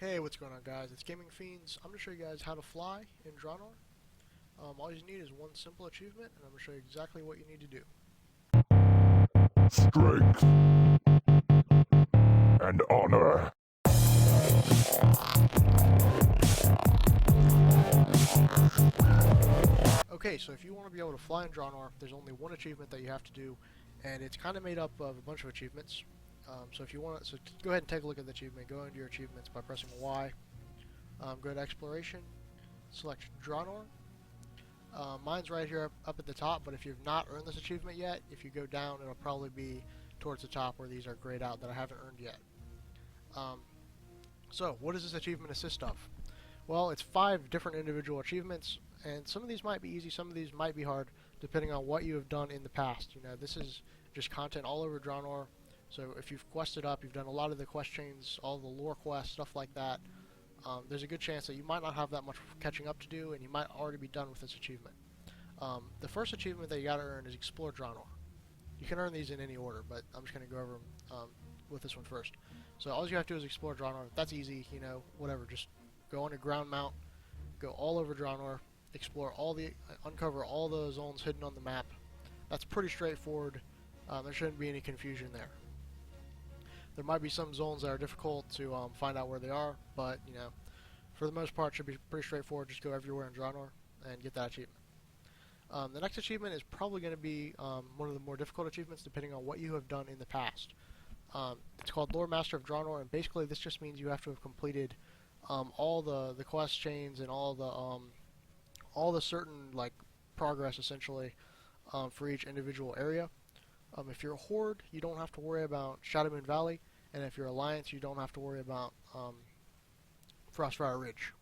Hey, what's going on, guys? It's Gaming Fiends. I'm going to show you guys how to fly in Draenor. All you need is one simple achievement, and I'm going to show you exactly what you need to do. Strength and honor. Okay, so if you want to be able to fly in Draenor, there's only one achievement that you have to do, and it's kind of made up of a bunch of achievements. So go ahead and take a look at the achievement. Go into your achievements by pressing Y. Go to Exploration, select Draenor. Mine's right here up at the top, but if you've not earned this achievement yet, if you go down, it'll probably be towards the top where these are grayed out that I haven't earned yet. So, what does this achievement assist of? Well, it's 5 different individual achievements, and some of these might be easy, some of these might be hard, depending on what you have done in the past. You know, this is just content all over Draenor, so if you've quested up, you've done a lot of the quest chains, all the lore quests, stuff like that, there's a good chance that you might not have that much catching up to do, and you might already be done with this achievement. The first achievement that you gotta earn is Explore Draenor. You can earn these in any order, but I'm just gonna go over them with this one first. So all you have to do is Explore Draenor. That's easy, you know, whatever. Just go on a ground mount, go all over Draenor, uncover all the zones hidden on the map. That's pretty straightforward. There shouldn't be any confusion there. There might be some zones that are difficult to find out where they are, but you know, for the most part, it should be pretty straightforward. Just go everywhere in Draenor and get that achievement. The next achievement is probably going to be one of the more difficult achievements, depending on what you have done in the past. It's called Lord Master of Draenor, and basically this just means you have to have completed all the quest chains and all the certain like progress essentially for each individual area. If you're a Horde, you don't have to worry about Shadowmoon Valley, and if you're Alliance, you don't have to worry about Frostfire Ridge.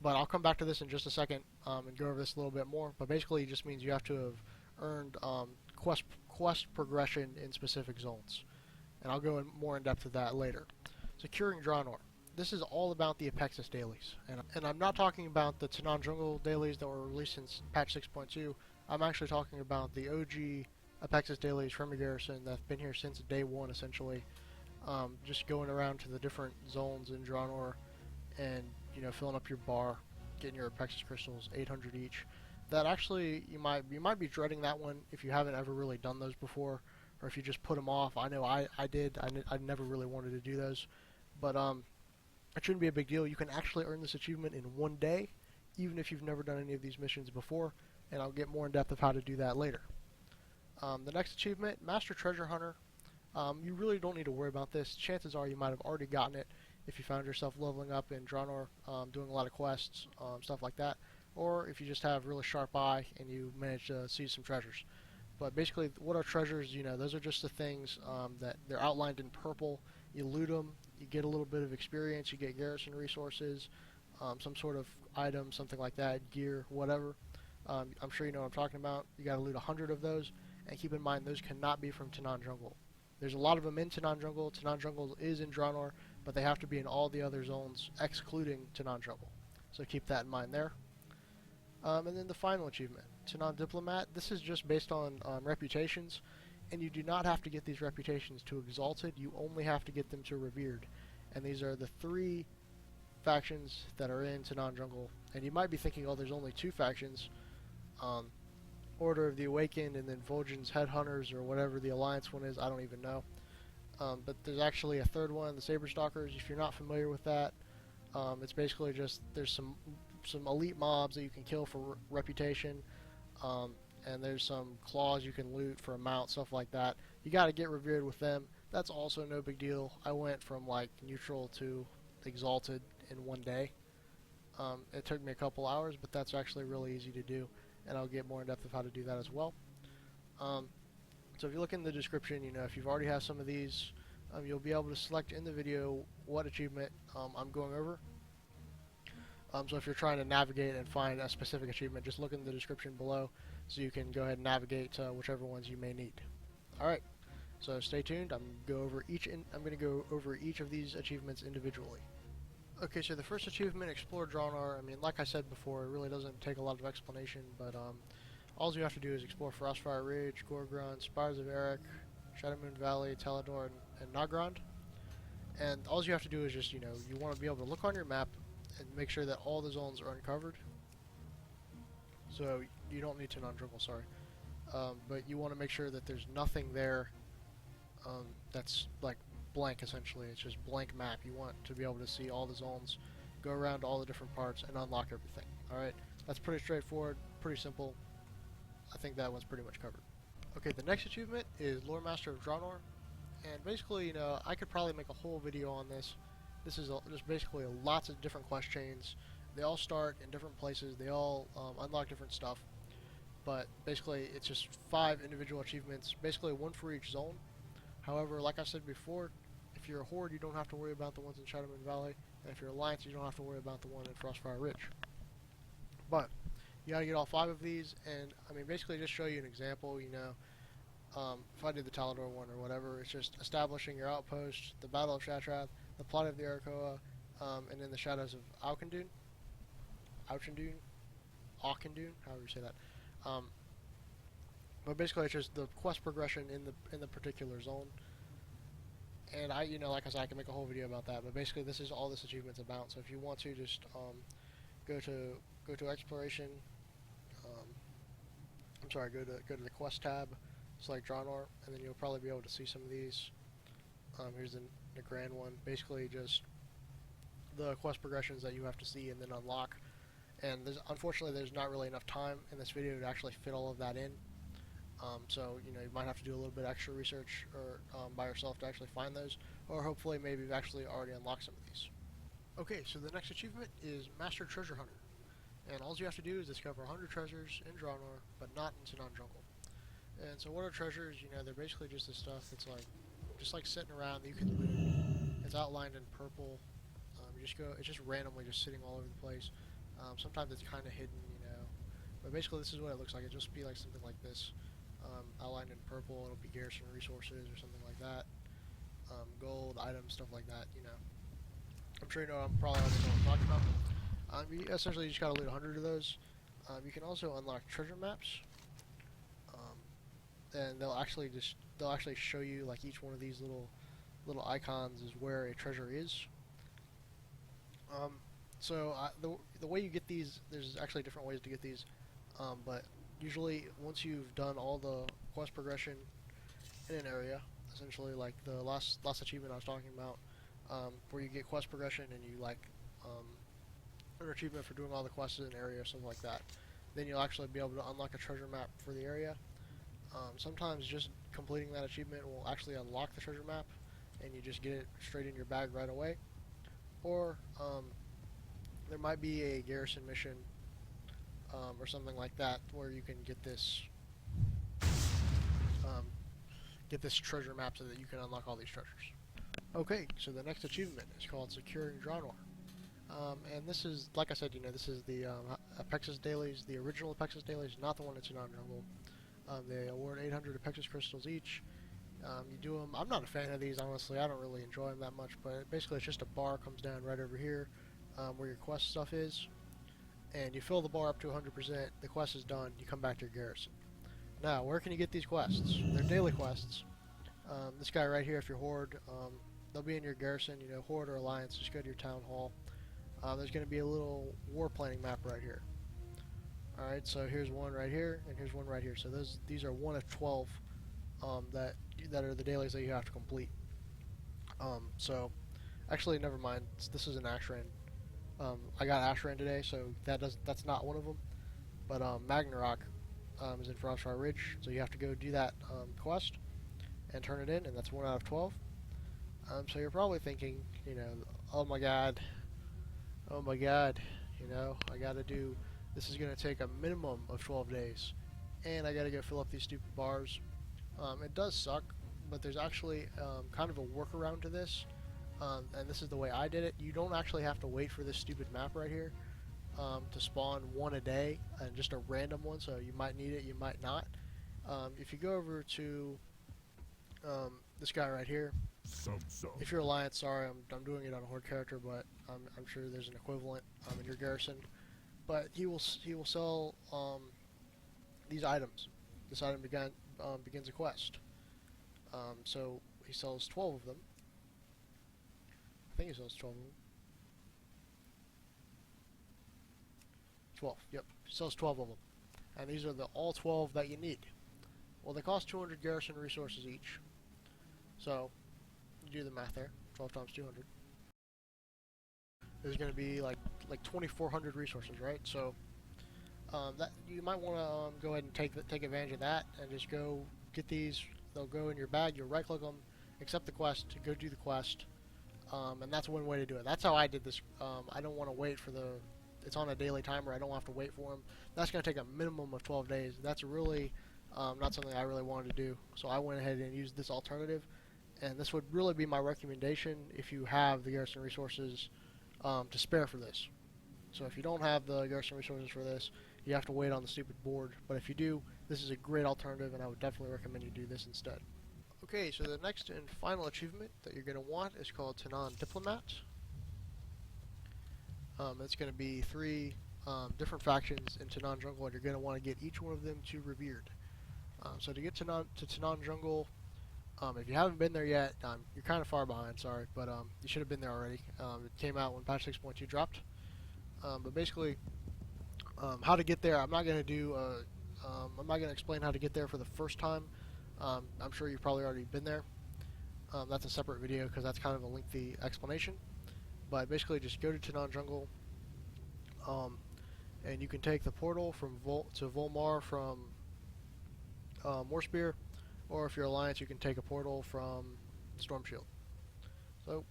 But I'll come back to this in just a second and go over this a little bit more. But basically, it just means you have to have earned quest progression in specific zones, and I'll go more in depth to that later. Securing Draenor. This is all about the Apexis dailies, and I'm not talking about the Tanaan Jungle dailies that were released since patch 6.2. I'm actually talking about the OG Apexis dailies from the garrison that've been here since day 1, essentially. Just going around to the different zones in Draenor and, you know, filling up your bar, getting your Apexis crystals, 800 each. That actually, you might be dreading that one if you haven't ever really done those before, or if you just put them off. I know I did. I never really wanted to do those, but it shouldn't be a big deal. You can actually earn this achievement in 1 day, even if you've never done any of these missions before, and I'll get more in depth of how to do that later. The next achievement, Master Treasure Hunter. You really don't need to worry about this. Chances are you might have already gotten it if you found yourself leveling up in Draenor, doing a lot of quests, stuff like that, or if you just have really sharp eye and you manage to see some treasures. But basically, what are treasures? You know, those are just the things that they're outlined in purple. You loot them, you get a little bit of experience, you get garrison resources, some sort of item, something like that, gear, whatever. I'm sure you know what I'm talking about. You gotta loot 100 of those, and keep in mind those cannot be from Tanaan Jungle. There's a lot of them in Tanaan Jungle. Tanaan Jungle is in Draenor, but they have to be in all the other zones, excluding Tanaan Jungle. So keep that in mind there. And then the final achievement, Tanaan Diplomat. This is just based on reputations, and you do not have to get these reputations to Exalted. You only have to get them to Revered. And these are the 3 factions that are in Tanaan Jungle. And you might be thinking, oh, there's only 2 factions. Order of the Awakened and then Vol'jin's Headhunters, or whatever the Alliance one is, I don't even know. But there's actually a 3rd one, the Saber Stalkers. If you're not familiar with that, it's basically just there's some elite mobs that you can kill for reputation, and there's some claws you can loot for a mount, stuff like that. You got to get Revered with them. That's also no big deal. I went from like neutral to Exalted in 1 day. It took me a couple hours, but that's actually really easy to do, and I'll get more in depth of how to do that as well. So if you look in the description, you know, if you've already have some of these, you'll be able to select in the video what achievement I'm going over. So if you're trying to navigate and find a specific achievement, just look in the description below so you can go ahead and navigate to whichever ones you may need. Alright, so stay tuned. I'm going to go over each of these achievements individually. Okay, so the first achievement, Explore Draenor, I mean, like I said before, it really doesn't take a lot of explanation, but all you have to do is explore Frostfire Ridge, Gorgrond, Spires of Eric, Shadowmoon Valley, Teledor, and Nagrand. And all you have to do is just, you know, you want to be able to look on your map and make sure that all the zones are uncovered. So you don't need to non-jungle, sorry. But you want to make sure that there's nothing there that's like blank essentially. It's just blank map. You want to be able to see all the zones, go around all the different parts, and unlock everything. Alright, that's pretty straightforward, pretty simple. I think that one's pretty much covered. Okay, the next achievement is Lord Master of Draenor. And basically, you know, I could probably make a whole video on this. This is just basically lots of different quest chains. They all start in different places. They all unlock different stuff. But basically, it's just 5 individual achievements, basically one for each zone. However, like I said before, if you're a Horde, you don't have to worry about the ones in Shadowmoon Valley. And if you're Alliance, you don't have to worry about the one in Frostfire Ridge. But you gotta get all 5 of these, and I mean, basically, just show you an example. You know, if I did the Talador one or whatever, it's just establishing your outpost, the Battle of Shatrath, the plot of the Arakoa, and in the shadows of Auchendoon, however you say that. But basically, it's just the quest progression in the particular zone. And you know, like I said, I can make a whole video about that. But basically, this is all this achievement's about. So if you want to, just go to exploration. Go to the quest tab. Select Draenor, and then you'll probably be able to see some of these. Here's the grand one. Basically, just the quest progressions that you have to see and then unlock. And unfortunately, there's not really enough time in this video to actually fit all of that in. So, you know, you might have to do a little bit extra research or by yourself to actually find those, or hopefully maybe you've actually already unlocked some of these. Okay, so the next achievement is Master Treasure Hunter. And all you have to do is discover 100 treasures in Draenor, but not in Tanaan Jungle. And so what are treasures? You know, they're basically just the stuff that's like, just like sitting around that you can loot. It's outlined in purple. It's just randomly just sitting all over the place. Sometimes it's kind of hidden, you know. But basically this is what it looks like. It'll just be like something like this. Outlined in purple, it'll be garrison resources or something like that. Gold, items, stuff like that, you know. I'm sure you know, probably already know what I'm talking about. You essentially just gotta loot 100 of those. You can also unlock treasure maps. And they'll actually show you like each one of these little icons is where a treasure is. So the way you get these, there's actually different ways to get these, but usually once you've done all the quest progression in an area, essentially like the last achievement I was talking about, where you get quest progression and you like an achievement for doing all the quests in an area or something like that, then you'll actually be able to unlock a treasure map for the area. Sometimes just completing that achievement will actually unlock the treasure map, and you just get it straight in your bag right away. Or there might be a garrison mission or something like that where you can get this treasure map so that you can unlock all these treasures. Okay, so the next achievement is called Securing Draenor. And this is, like I said, you know, this is the Apexis dailies, the original Apexis dailies, not the one that's in Jungle. They award 800 Apexis crystals each. You do them. I'm not a fan of these, honestly. I don't really enjoy them that much, but basically it's just a bar comes down right over here where your quest stuff is, and you fill the bar up to 100%. The quest is done. You come back to your garrison. Now, where can you get these quests? They're daily quests. This guy right here, if you're Horde, they'll be in your garrison. You know, Horde or Alliance, just go to your town hall. There's going to be a little war planning map right here. Alright, so here's one right here, and here's one right here. So these are 1 of 12 that are the dailies that you have to complete. So actually, never mind. This is an Ashran. I got Ashran today, so that's not one of them. But Magnarok is in Frostfire Ridge, so you have to go do that quest and turn it in, and that's 1 out of 12. So you're probably thinking, you know, oh my god, you know, I gotta do. This is gonna take a minimum of 12 days, and I gotta go fill up these stupid bars. It does suck, but there's actually kind of a workaround to this, and this is the way I did it. You don't actually have to wait for this stupid map right here to spawn one a day, and just a random one, so you might need it, you might not. If you go over to this guy right here, if you're Alliance, sorry, I'm doing it on a Horde character, but I'm sure there's an equivalent in your garrison. But he will sell these items. This item begins a quest. So he sells 12 of them, I think it sells 12 of them. 12, yep. It sells 12 of them. And these are the all 12 that you need. Well, they cost 200 garrison resources each. So, you do the math there. 12 times 200. There's going to be like 2,400 resources, right? So, that you might want to go ahead and take advantage of that and just go get these. They'll go in your bag. You'll right-click them, accept the quest, go do the quest, and that's one way to do it. That's how I did this. I don't want to wait for the. It's on a daily timer. I don't have to wait for them. That's going to take a minimum of 12 days. That's really not something I really wanted to do. So I went ahead and used this alternative, and this would really be my recommendation if you have the garrison resources to spare for this. So if you don't have the garrison resources for this, you have to wait on the stupid board. But if you do, this is a great alternative, and I would definitely recommend you do this instead. Okay, so the next and final achievement that you're going to want is called Tanaan Diplomat. It's going to be 3 different factions in Tanaan Jungle, and you're going to want to get each one of them to Revered. So to get to Tanaan Jungle, if you haven't been there yet, you're kind of far behind, sorry, but you should have been there already. It came out when patch 6.2 dropped. But basically, how to get there, I'm not going to explain how to get there for the first time. I'm sure you've probably already been there. That's a separate video because that's kind of a lengthy explanation. But basically, just go to Tanaan Jungle, and you can take the portal from to Volmar from Moorspear, or if you're Alliance, you can take a portal from Stormshield. So,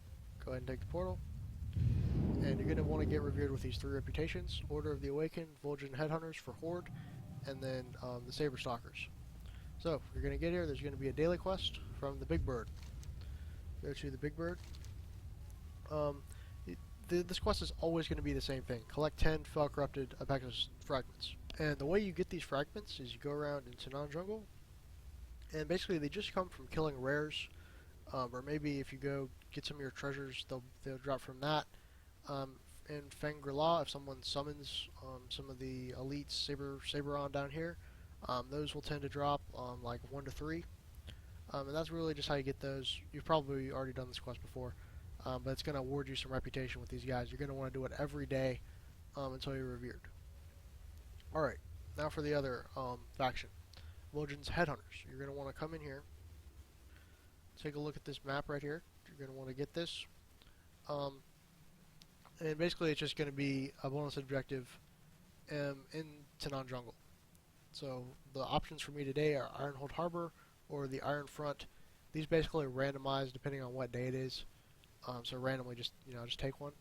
go ahead and take the portal. And you're going to want to get revered with these 3 reputations: Order of the Awakened, Vol'jin Headhunters for Horde, and then the Saber Stalkers. So, you're going to get here, there's going to be a daily quest from the Big Bird. Go to the Big Bird. This quest is always going to be the same thing. Collect 10 Fel Corrupted Abacus fragments. And the way you get these fragments is you go around in Tanaan Jungle, and basically they just come from killing rares, or maybe if you go get some of your treasures, they'll drop from that. In Fangri-La, if someone summons some of the elites, Saberon down here, those will tend to drop like 1 to 3. And that's really just how you get those. You've probably already done this quest before, but it's going to award you some reputation with these guys. You're going to want to do it every day until you're revered. Alright, now for the other faction. Vol'jin's Headhunters. You're going to want to come in here, take a look at this map right here. You're going to want to get this. And basically it's just going to be a bonus objective in Tanaan Jungle. So the options for me today are Ironhold Harbor or the Iron Front. These basically are randomized depending on what day it is. So randomly just take one.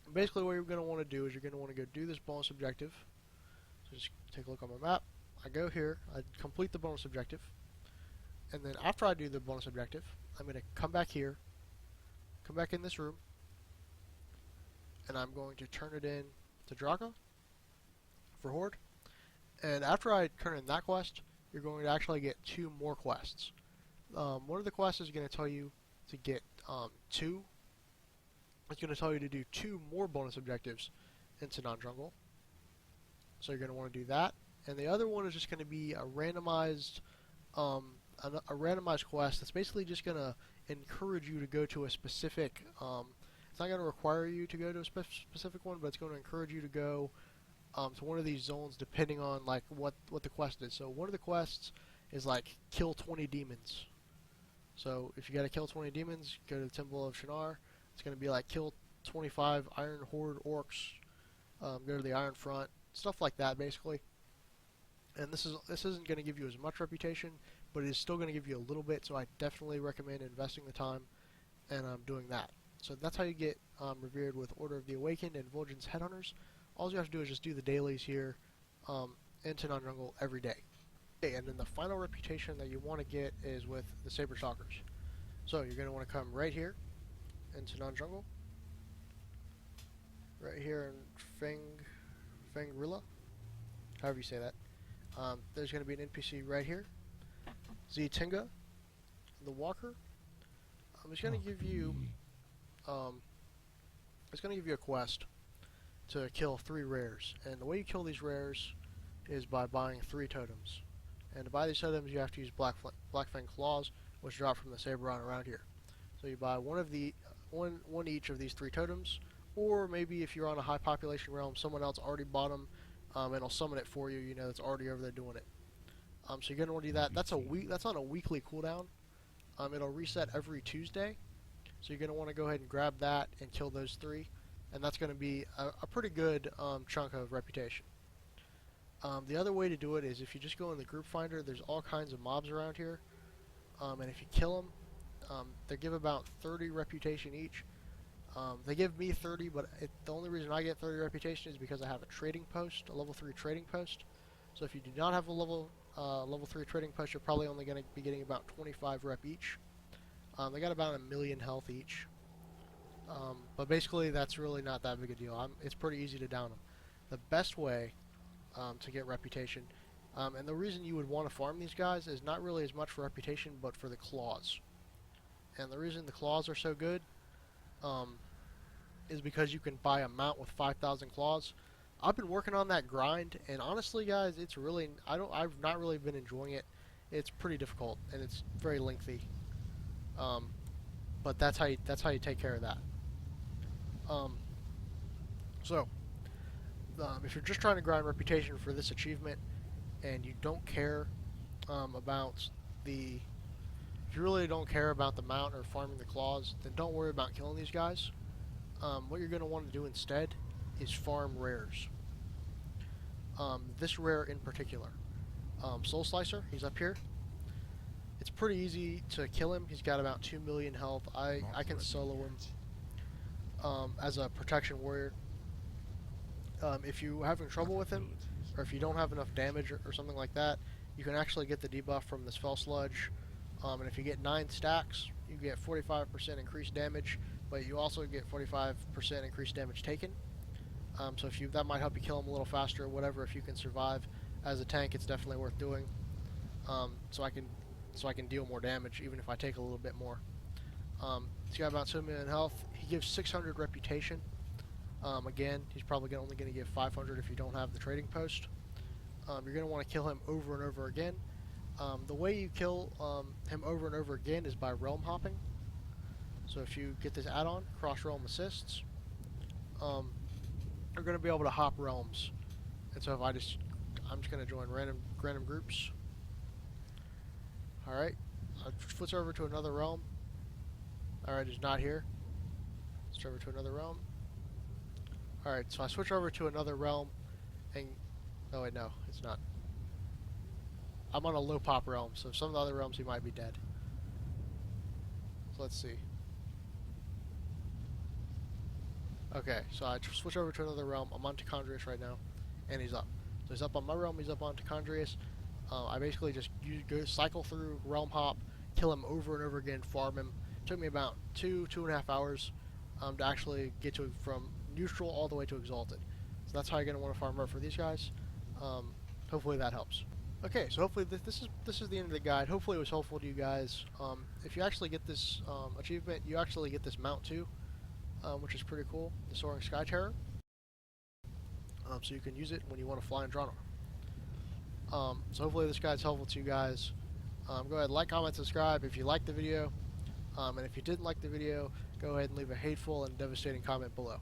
And basically what you're going to want to do is you're going to want to go do this bonus objective. So just take a look on my map. I go here, I complete the bonus objective, and then after I do the bonus objective, I'm going to come back here, come back in this room, and I'm going to turn it in to Draka for Horde. And after I turn in that quest, you're going to actually get 2 more quests. One of the quests is going to tell you to get 2. It's going to tell you to do 2 more bonus objectives in Tanaan Jungle. So you're going to want to do that. And the other one is just going to be a randomized quest that's basically just going to encourage you to go to a specific. It's not going to require you to go to a specific one, but it's going to encourage you to go to one of these zones depending on like what the quest is. So one of the quests is like kill 20 demons. So if you got to kill 20 demons, go to the Temple of Shannara. It's going to be like kill 25 Iron Horde orcs. Go to the Iron Front, stuff like that basically. And this isn't going to give you as much reputation, but it is still going to give you a little bit, so I definitely recommend investing the time and doing that. So that's how you get revered with Order of the Awakened and Vol'jin's Headhunters. All you have to do is just do the dailies here in Tanaan Jungle every day. Okay, and then the final reputation that you want to get is with the Saber Stalkers. So you're going to want to come right here in Tanaan Jungle, right here in Fangri-La, however you say that. There's going to be an NPC right here, Tinga, the Walker. It's going to give you, a quest to kill 3 rares, and the way you kill these rares is by buying 3 totems. And to buy these totems, you have to use Blackfang Claws, which drop from the Saberon around here. So you buy one one each of these 3 totems, or maybe if you're on a high population realm, someone else already bought them, and it'll summon it for you. You know, it's already over there doing it. So you're gonna want to do that. That's on a weekly cooldown. It'll reset every Tuesday, so you're gonna want to go ahead and grab that and kill those 3, and that's gonna be a pretty good chunk of reputation. The other way to do it is if you just go in the group finder. There's all kinds of mobs around here, and if you kill them, they give about 30 reputation each. They give me 30, but the only reason I get 30 reputation is because I have a trading post, a level 3 trading post. So if you do not have a level 3 trading post, you're probably only going to be getting about 25 rep each. They got about 1,000,000 health each. But basically, that's really not that big a deal. It's pretty easy to down them. The best way to get reputation, and the reason you would want to farm these guys is not really as much for reputation, but for the claws. And the reason the claws are so good is because you can buy a mount with 5,000 claws. I've been working on that grind, and honestly, guys, it's really I've not really been enjoying it. It's pretty difficult and it's very lengthy. But that's how you take care of that. If you're just trying to grind reputation for this achievement and you don't care if you really don't care about the mount or farming the claws, then don't worry about killing these guys. What you're going to want to do instead is farm rares. This rare in particular. Soul Slicer, he's up here. It's pretty easy to kill him. He's got about 2,000,000 health. I can solo him as a protection warrior. If you're having trouble with him, or if you don't have enough damage or something like that, you can actually get the debuff from this Fell Sludge. And if you get 9 stacks, you get 45% increased damage, but you also get 45% increased damage taken. So that might help you kill him a little faster or whatever. If you can survive as a tank, it's definitely worth doing. So I can deal more damage even if I take a little bit more. He's got about 2,000,000 health. He gives 600 reputation. Again, he's probably only going to give 500 if you don't have the trading post. You're going to want to kill him over and over again. The way you kill him over and over again is by realm hopping. So if you get this add-on, Cross Realm Assists, you're going to be able to hop realms. And so I'm just going to join random groups. Alright, I'll switch over to another realm. Alright, he's not here. Switch over to another realm. Alright, so I switch over to another realm, and oh wait, no, it's not. I'm on a low pop realm, so some of the other realms he might be dead. So let's see. Okay, so I switch over to another realm. I'm on Tichondrius right now, and he's up. So he's up on my realm, he's up on Tichondrius. I basically just cycle through realm hop, kill him over and over again, farm him. It took me about 2.5 hours to actually get to from neutral all the way to exalted. So that's how you're going to want to farm up for these guys. Hopefully that helps. Okay, so hopefully this is the end of the guide. Hopefully it was helpful to you guys. If you actually get this achievement, you actually get this mount too, which is pretty cool, the Soaring Sky Terror. So you can use it when you want to fly in Draenor. So hopefully this guide's helpful to you guys. Go ahead, like, comment, subscribe if you liked the video. And if you didn't like the video, go ahead and leave a hateful and devastating comment below.